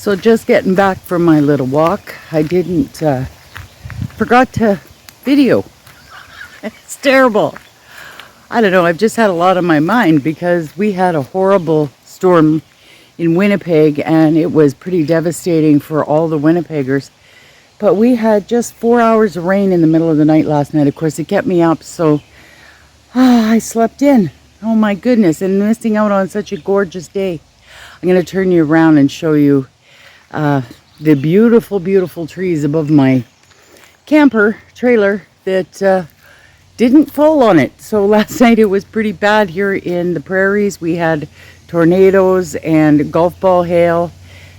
So just getting back from my little walk. I forgot to video. It's terrible. I don't know, I've just had a lot on my mind because we had a horrible storm in Winnipeg and it was pretty devastating for all the Winnipeggers. But we had just 4 hours of rain in the middle of the night last night. Of course, it kept me up, so I slept in. Oh my goodness, and missing out on such a gorgeous day. I'm going to turn you around and show you the beautiful, beautiful trees above my camper trailer that didn't fall on it. So last night it was pretty bad here in the prairies. We had tornadoes and golf ball hail,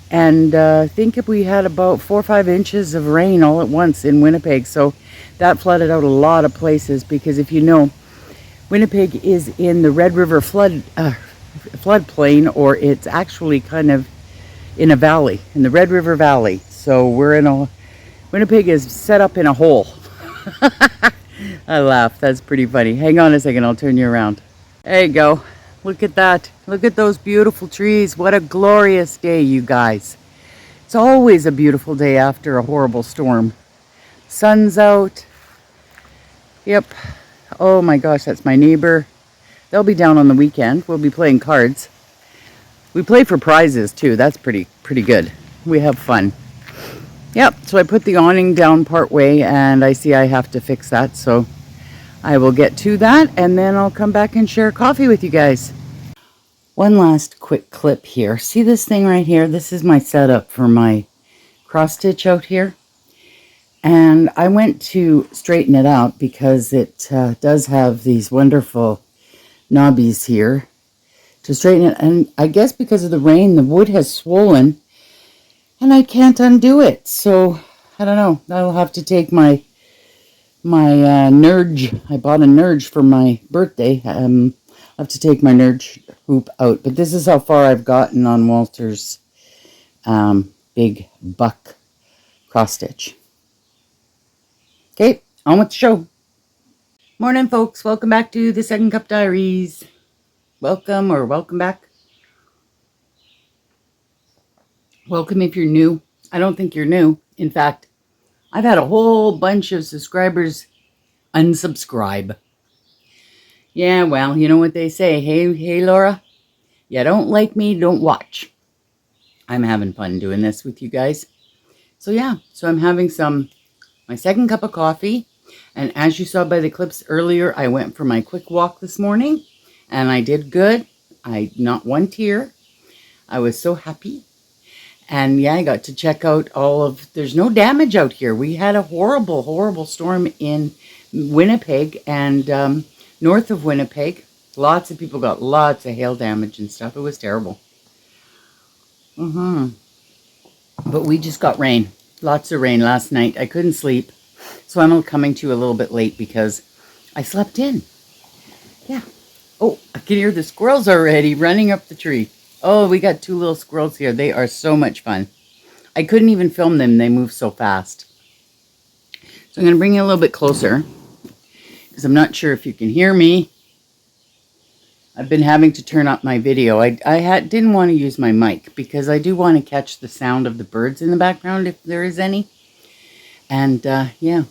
and I think we had about 4 or 5 inches of rain all at once in Winnipeg. So that flooded out a lot of places because, if you know, Winnipeg is in the Red River floodplain, or it's actually kind of in a valley, in the Red River Valley. So Winnipeg is set up in a hole. I laugh, that's pretty funny. Hang on a second, I'll turn you around. There you go. Look at that. Look at those beautiful trees. What a glorious day, you guys. It's always a beautiful day after a horrible storm. Sun's out. Yep. Oh my gosh, that's my neighbor. They'll be down on the weekend. We'll be playing cards. We play for prizes too. That's pretty good. We have fun. Yep, so I put the awning down part way and I see I have to fix that. So I will get to that and then I'll come back and share coffee with you guys. One last quick clip here. See this thing right here? This is my setup for my cross stitch out here. And I went to straighten it out because it does have these wonderful knobbies here to straighten it. And I guess because of the rain, the wood has swollen and I can't undo it. So I don't know. I'll have to take my Nerge. I bought a Nerge for my birthday. I'll have to take my Nerge hoop out. But this is how far I've gotten on Walter's big buck cross stitch. Okay, on with the show. Morning, folks. Welcome back to the Second Cup Diaries. Welcome back. Welcome if you're new. I don't think you're new. In fact, I've had a whole bunch of subscribers unsubscribe. Yeah, well, you know what they say. Hey, Laura, you don't like me, don't watch. I'm having fun doing this with you guys. So yeah, so I'm having my second cup of coffee. And as you saw by the clips earlier, I went for my quick walk this morning. And I did good. Not one tear. I was so happy. And yeah, I got to check out there's no damage out here. We had a horrible, horrible storm in Winnipeg and north of Winnipeg. Lots of people got lots of hail damage and stuff. It was terrible. But we just got rain. Lots of rain last night. I couldn't sleep. So I'm coming to you a little bit late because I slept in. Yeah. Oh, I can hear the squirrels already running up the tree. Oh, we got 2 little squirrels here. They are so much fun. I couldn't even film them. They move so fast. So I'm going to bring you a little bit closer because I'm not sure if you can hear me. I've been having to turn up my video. I didn't want to use my mic because I do want to catch the sound of the birds in the background if there is any. And yeah.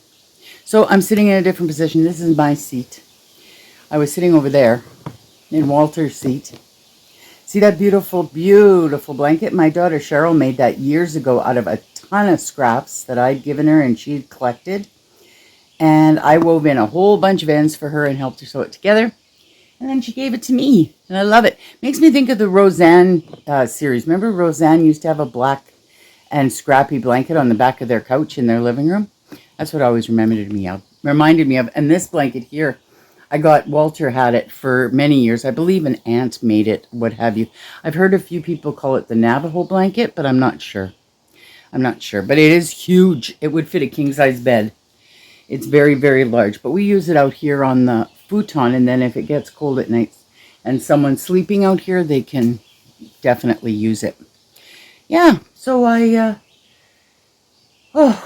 So I'm sitting in a different position. This is my seat. I was sitting over there in Walter's seat. See that beautiful, beautiful blanket? My daughter Cheryl made that years ago out of a ton of scraps that I'd given her and she'd collected. And I wove in a whole bunch of ends for her and helped her sew it together. And then she gave it to me. And I love it. Makes me think of the Roseanne series. Remember Roseanne used to have a black and scrappy blanket on the back of their couch in their living room? That's what always reminded me of. And this blanket here, Walter had it for many years. I believe an aunt made it, what have you. I've heard a few people call it the Navajo blanket, but I'm not sure. But it is huge. It would fit a king-size bed. It's very, very large. But we use it out here on the futon, and then if it gets cold at night and someone's sleeping out here, they can definitely use it. Yeah, so I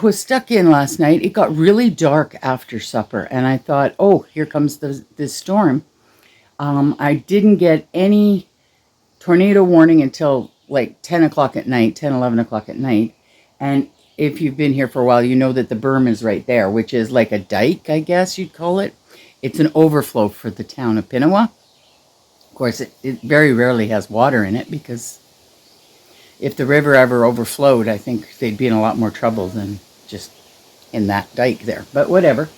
was stuck in last night. It got really dark after supper, and I thought, oh, here comes this storm. I didn't get any tornado warning until like 10 o'clock at night, 10, 11 o'clock at night. And if you've been here for a while, you know that the berm is right there, which is like a dike, I guess you'd call it. It's an overflow for the town of Pinawa. Of course, it very rarely has water in it, because if the river ever overflowed, I think they'd be in a lot more trouble than just in that dike there. But whatever.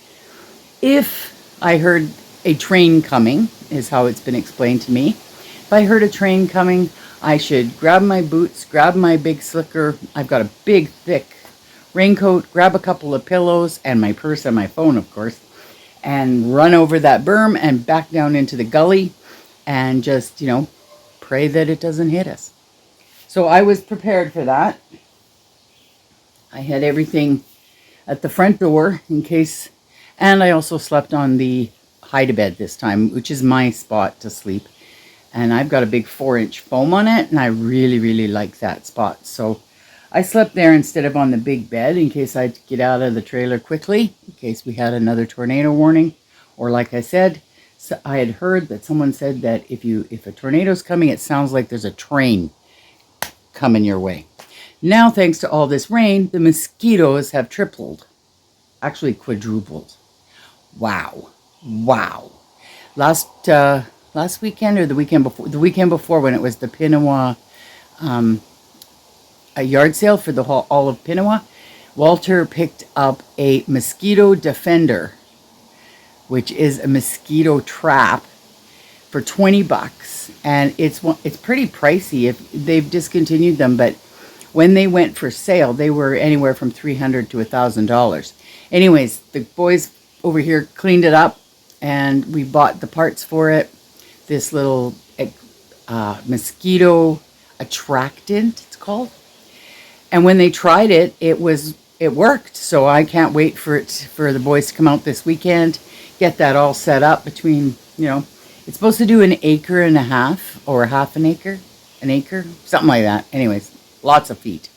If I heard a train coming, is how it's been explained to me. If I heard a train coming, I should grab my boots, grab my big slicker. I've got a big, thick raincoat, grab a couple of pillows, and my purse and my phone, of course, and run over that berm and back down into the gully and just, you know, pray that it doesn't hit us. So I was prepared for that. I had everything at the front door in case, and I also slept on the hide-a-bed this time, which is my spot to sleep. And I've got a big 4-inch foam on it, and I really, really like that spot. So I slept there instead of on the big bed in case I'd get out of the trailer quickly, in case we had another tornado warning. Or like I said, so I had heard that someone said that if a tornado's coming, it sounds like there's a train coming your way. Now, thanks to all this rain, the mosquitoes have tripled. Actually quadrupled. Wow. Wow. Last weekend or the weekend before when it was the Pinawa a yard sale for the all of Pinawa, Walter picked up a mosquito defender, which is a mosquito trap, for $20, and it's pretty pricey. If they've discontinued them, but when they went for sale, they were anywhere from $300 to $1,000. Anyways, the boys over here cleaned it up, and we bought the parts for it. This little mosquito attractant, it's called. And when they tried it, it worked. So I can't wait for the boys to come out this weekend, get that all set up between, you know, it's supposed to do 1.5 acres or half an acre, something like that. Anyways, lots of feet.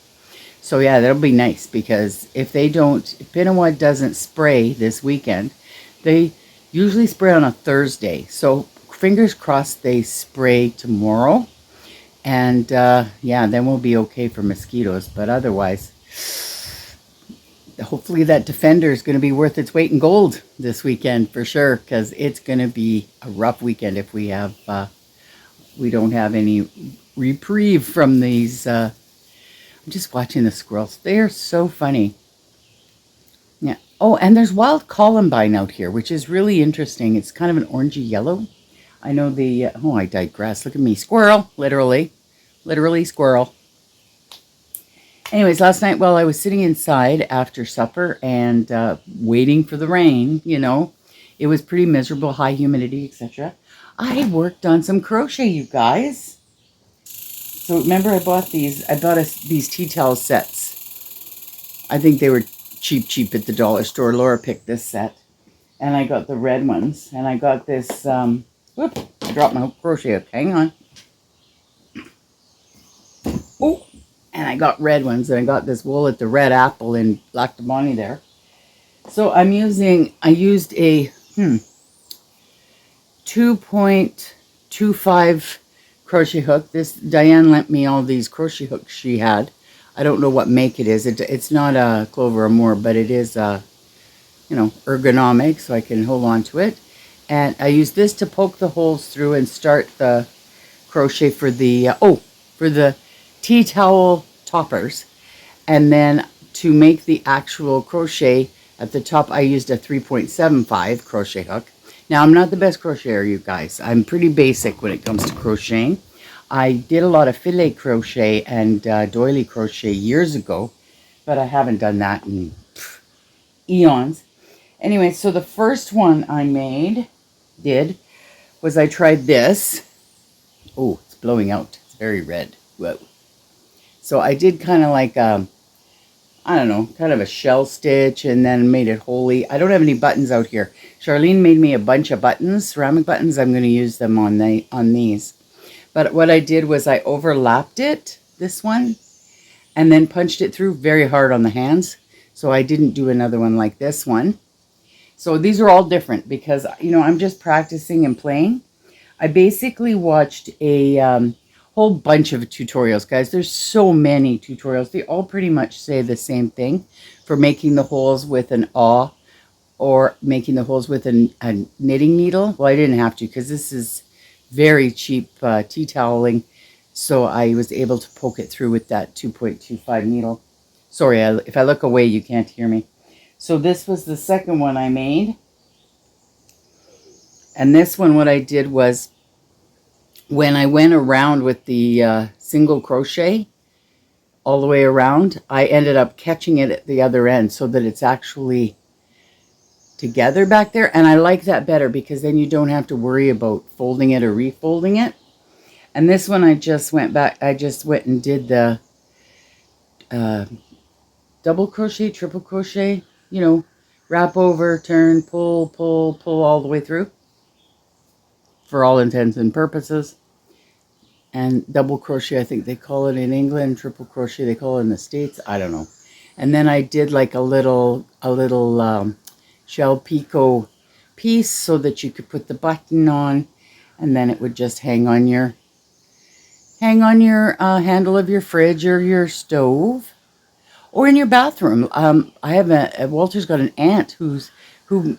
So yeah, that'll be nice, because if Pinawa doesn't spray this weekend, they usually spray on a Thursday. So fingers crossed they spray tomorrow. And yeah, then we'll be okay for mosquitoes. But otherwise, hopefully that defender is going to be worth its weight in gold this weekend for sure, because it's going to be a rough weekend if we don't have any reprieve from these. I'm just watching the squirrels. They are so funny. Yeah. Oh, and there's wild columbine out here, which is really interesting. It's kind of an orangey yellow. I know I digress. Look at me. Squirrel, literally squirrel. Anyways, last night while I was sitting inside after supper and waiting for the rain, you know, it was pretty miserable, high humidity, etc. I worked on some crochet, you guys. So remember I bought these tea towel sets. I think they were cheap at the dollar store. Laura picked this set. And I got the red ones. And I got this, whoop, I dropped my crochet hook. Hang on. Oh, and I got red ones. And I got this wool at the Red Apple in Lac du Bonnet there. So I used a 2.25 crochet hook. Diane lent me all these crochet hooks she had. I don't know what make it is. It's not a Clover or Moore, but it is ergonomic, so I can hold on to it. And I use this to poke the holes through and start the crochet for the tea towel toppers. And then to make the actual crochet at the top, I used a 3.75 crochet hook. Now, I'm not the best crocheter, you guys. I'm pretty basic when it comes to crocheting. I did a lot of filet crochet and doily crochet years ago, but I haven't done that in eons. Anyway, so the first one I was I tried this. Oh, it's blowing out. It's very red. Whoa. So I did kind of like, I don't know, kind of a shell stitch, and then made it wholly. I don't have any buttons out here. Charlene made me a bunch of buttons, ceramic buttons. I'm going to use them on these. But what I did was I overlapped it, this one, and then punched it through very hard on the hands. So I didn't do another one like this one. So these are all different because, I'm just practicing and playing. I basically watched a whole bunch of tutorials, guys. There's so many tutorials. They all pretty much say the same thing for making the holes with an awl or making the holes with a knitting needle. Well, I didn't have to because this is very cheap tea toweling. So I was able to poke it through with that 2.25 needle. Sorry, if I look away, you can't hear me. So this was the second one I made. And this one, what I did was, when I went around with the single crochet all the way around, I ended up catching it at the other end so that it's actually together back there. And I like that better because then you don't have to worry about folding it or refolding it. And this one I just went and did the double crochet, triple crochet, you know, wrap over, turn, pull, pull, pull all the way through for all intents and purposes. And double crochet, I think they call it in England. Triple crochet, they call it in the States. I don't know. And then I did like a little shell picot piece so that you could put the button on, and then it would just hang on your handle of your fridge or your stove, or in your bathroom. I have Walter's got an aunt who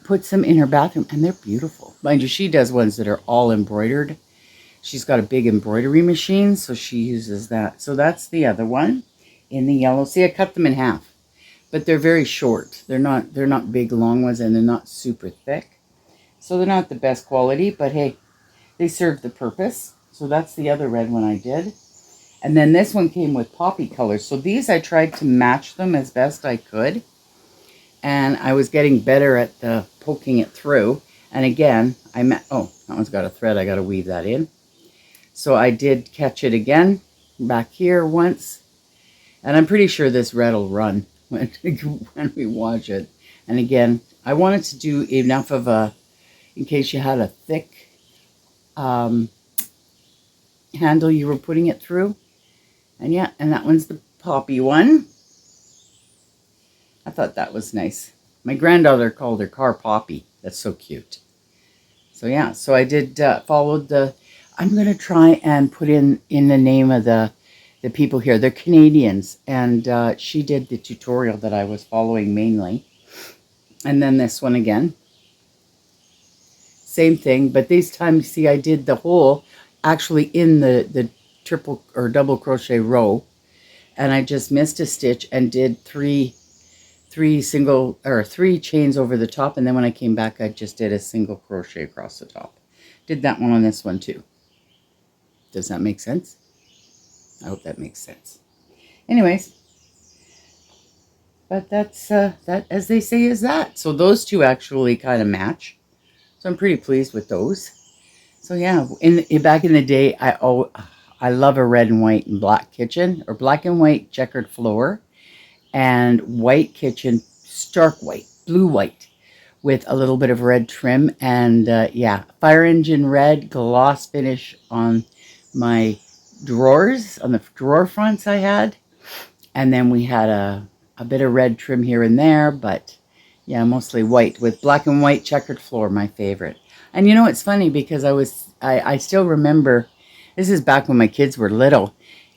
puts them in her bathroom, and they're beautiful. Mind you, she does ones that are all embroidered. She's got a big embroidery machine, so she uses that. So that's the other one in the yellow. See, I cut them in half, but they're very short. They're not big, long ones, and they're not super thick. So they're not the best quality, but hey, they serve the purpose. So that's the other red one I did. And then this one came with poppy colors. So these I tried to match them as best I could. And I was getting better at poking it through. And again, oh, that one's got a thread. I got to weave that in. So I did catch it again back here once. And I'm pretty sure this red will run when we wash it. And again, I wanted to do enough of in case you had a thick handle you were putting it through. And yeah, and that one's the poppy one. I thought that was nice. My granddaughter called her car Poppy. That's so cute. So yeah, so I did followed the... I'm going to try and put in the name of the people here. They're Canadians, and she did the tutorial that I was following mainly. And then this one again. Same thing, but this time, you see, I did the hole actually in the triple or double crochet row, and I just missed a stitch and did three chains over the top, and then when I came back, I just did a single crochet across the top. Did that one on this one too. Does that make sense? I hope that makes sense. Anyways, but that's that, as they say, is that. So those two actually kind of match. So I'm pretty pleased with those. So yeah, back in the day, I love a red and white and black kitchen, or black and white checkered floor, and white kitchen, stark white, blue white, with a little bit of red trim, and yeah, fire engine red gloss finish on my drawers, on the drawer fronts I had, and then we had a bit of red trim here and there, but yeah, mostly white with black and white checkered floor, my favorite. And you know, it's funny because I still remember, this is back when my kids were little,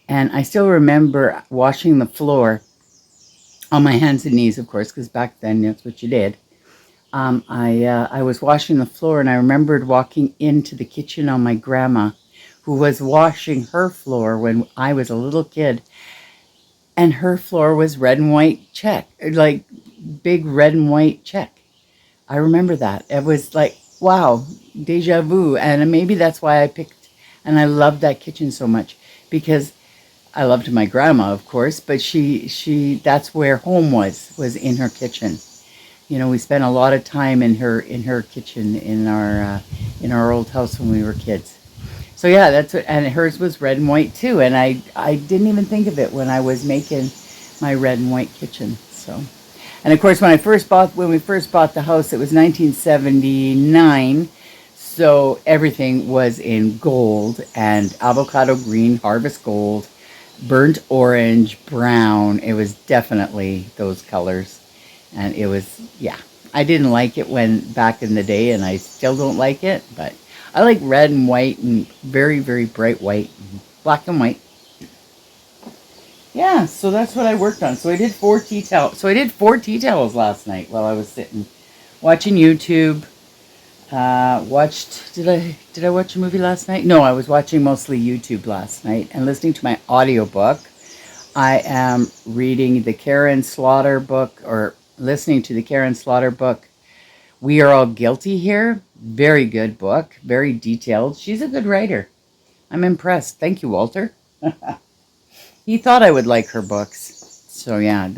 and I still remember washing the floor on my hands and knees, of course, because back then that's what you did. I was washing the floor, and I remembered walking into the kitchen on my grandma, who was washing her floor when I was a little kid, and her floor was red and white check, like big red and white check. I remember that. It was like, wow, deja vu. And maybe that's why I picked, and I loved that kitchen so much, because I loved my grandma, of course, but that's where home was in her kitchen. You know, we spent a lot of time in her kitchen in our old house when we were kids. So yeah, that's what, and hers was red and white too, and I didn't even think of it when I was making my red and white kitchen. So, and of course, when we first bought the house, it was 1979, so everything was in gold and avocado green, harvest gold, burnt orange, brown. It was definitely those colors, and it was, yeah. I didn't like it back in the day, and I still don't like it, but I like red and white and very, very bright white. black and white. Yeah, so that's what I worked on. So I did 4 tea towels. So I did 4 tea towels last night while I was sitting watching YouTube. Did I watch a movie last night? No, I was watching mostly YouTube last night and listening to my audiobook. I am reading the Karen Slaughter book, or listening to the Karen Slaughter book, We Are All Guilty Here. Very good book, very detailed. She's a good writer. I'm impressed. Thank you, Walter. He thought I would like her books. So yeah,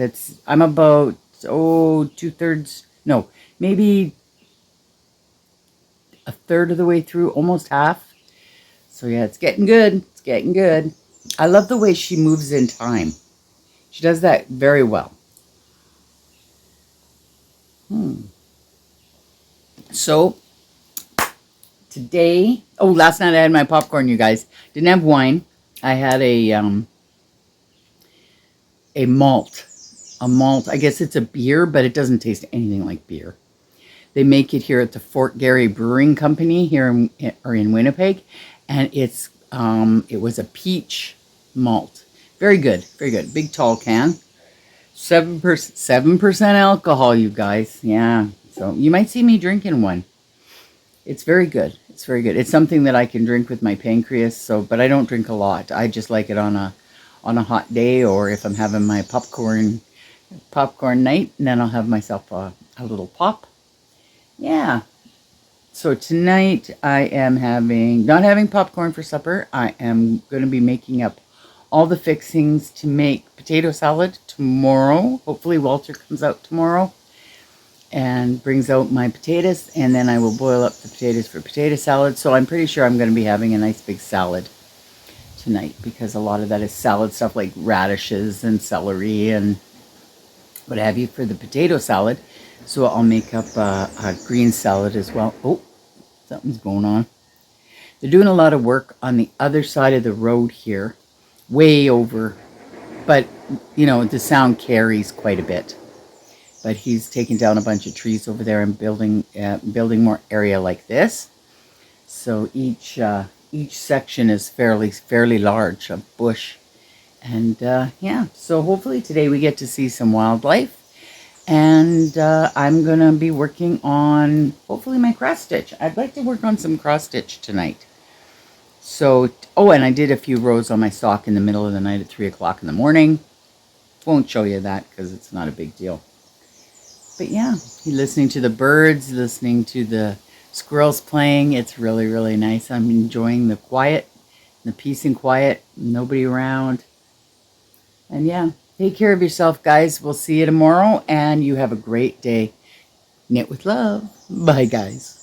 I'm about, 2/3, no, maybe a third of the way through, almost half. So yeah, it's getting good. It's getting good. I love the way she moves in time. She does that very well. So today, last night I had my popcorn, you guys. Didn't have wine. I had a malt. A malt. I guess it's a beer, but it doesn't taste anything like beer. They make it here at the Fort Garry Brewing Company here in Winnipeg, and it was a peach malt. Very good, very good. Big tall can. 7% alcohol, you guys. Yeah, so you might see me drinking one. It's very good. It's very good. It's something that I can drink with my pancreas. But I don't drink a lot. I just like it on a hot day, or if I'm having my popcorn night, and then I'll have myself a little pop. Yeah. So tonight I am not having popcorn for supper. I am going to be making up all the fixings to make potato salad tomorrow. Hopefully Walter comes out tomorrow and brings out my potatoes, and then I will boil up the potatoes for potato salad. So I'm pretty sure I'm going to be having a nice big salad tonight, because a lot of that is salad stuff like radishes and celery and what have you for the potato salad. So I'll make up a green salad as well. Oh, something's going on. They're doing a lot of work on the other side of the road here, way over, but the sound carries quite a bit. But he's taking down a bunch of trees over there and building more area like this. So each section is fairly large, a bush, and yeah. So hopefully today we get to see some wildlife, and I'm gonna be working on hopefully my cross stitch. I'd like to work on some cross stitch tonight. So and I did a few rows on my sock in the middle of the night at 3 o'clock in the morning. Won't show you that because it's not a big deal. But yeah, listening to the birds, listening to the squirrels playing. It's really, really nice. I'm enjoying the quiet, the peace and quiet, nobody around. And yeah, take care of yourself, guys. We'll see you tomorrow, and you have a great day. Knit with love. Bye, guys.